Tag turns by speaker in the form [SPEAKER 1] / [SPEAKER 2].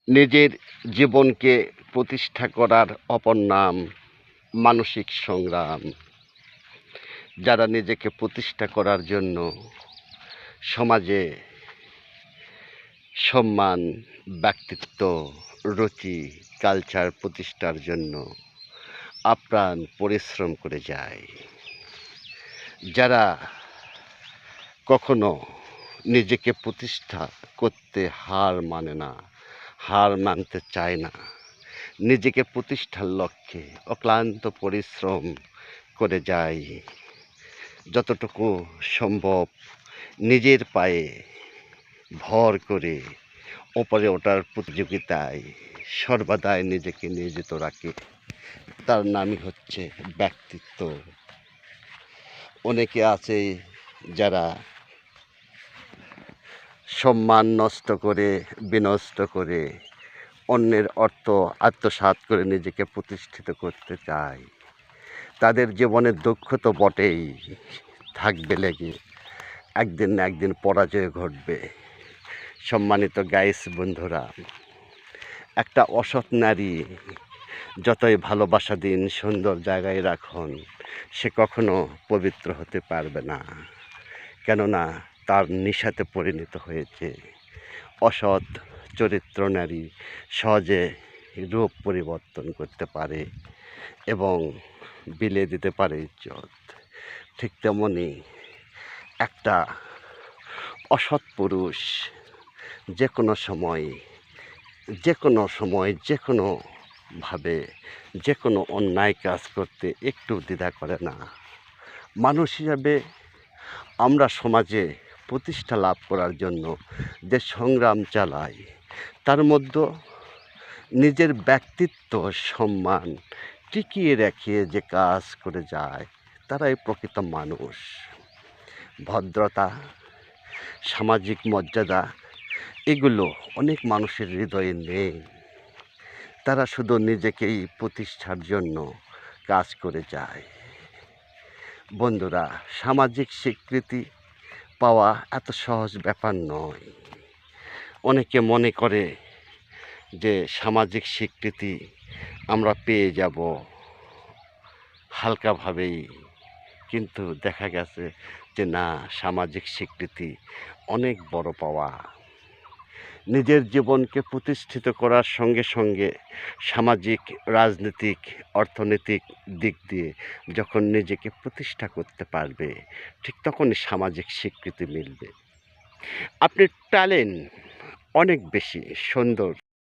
[SPEAKER 1] নিজের জীবনকে প্রতিষ্ঠা করার অপর নাম মানসিক সংগ্রাম। যারা নিজেকে প্রতিষ্ঠা করার জন্য সমাজে সম্মান, ব্যক্তিত্ব, রুচি, কালচার প্রতিষ্ঠার জন্য আপ্রাণ পরিশ্রম করে যায়, যারা কখনো নিজেকে প্রতিষ্ঠা করতে হার মানে না, হার মানতে চায় না, নিজেকে প্রতিষ্ঠার লক্ষ্যে অক্লান্ত পরিশ্রম করে যায়, যতটুকু সম্ভব নিজের পায়ে ভর করে ওপরে ওঠার প্রতিযোগিতায় সর্বদাই নিজেকে নিয়োজিত রাখে, তার নামই হচ্ছে ব্যক্তিত্ব। অনেকে আছে যারা সম্মান নষ্ট করে, বিনষ্ট করে, অন্যের অর্থ আত্মসাৎ করে নিজেকে প্রতিষ্ঠিত করতে চায়। তাদের জীবনের দুঃখ তো বটেই, থাকবে লেগে, একদিন না একদিন পরাজয় ঘটবে। সম্মানিত গাইস বন্ধুরা, একটা অসৎ নারী যতই ভালোবাসা দিন, সুন্দর জায়গায় রাখুন, সে কখনো পবিত্র হতে পারবে না। কেননা তার নিশাতে পরিণত হয়েছে। অসৎ চরিত্র নারী সহজে রূপ পরিবর্তন করতে পারে এবং বিলিয়ে দিতে পারে ইজ্জত। ঠিক তেমনি একটা অসৎ পুরুষ যে কোনো সময়, যে কোনোভাবে, যে কোনো অন্যায় কাজ করতে একটু দ্বিধা করে না। মানুষ হিসাবে আমরা সমাজে প্রতিষ্ঠা লাভ করার জন্য যে সংগ্রাম চালাই, তার মধ্যে নিজের ব্যক্তিত্ব, সম্মান টিকিয়ে রেখে যে কাজ করে যায়, তারাই প্রকৃত মানুষ। ভদ্রতা, সামাজিক মর্যাদা, এগুলো অনেক মানুষের হৃদয়ে নেই। তারা শুধু নিজেকেই প্রতিষ্ঠার জন্য কাজ করে যায়। বন্ধুরা, সামাজিক স্বীকৃতি পাওয়া এত সহজ ব্যাপার নয়। অনেকে মনে করে যে সামাজিক স্বীকৃতি আমরা পেয়ে যাব হালকাভাবেই, কিন্তু দেখা গেছে যে না, সামাজিক স্বীকৃতি অনেক বড় পাওয়া। নিজের জীবনকে প্রতিষ্ঠিত করার সঙ্গে সঙ্গে সামাজিক, রাজনৈতিক, অর্থনৈতিক দিক দিয়ে যখন নিজেকে প্রতিষ্ঠা করতে পারবে, ঠিক তখনই সামাজিক স্বীকৃতি মিলবে। আপনি ট্যালেন্ট অনেক বেশি সুন্দর,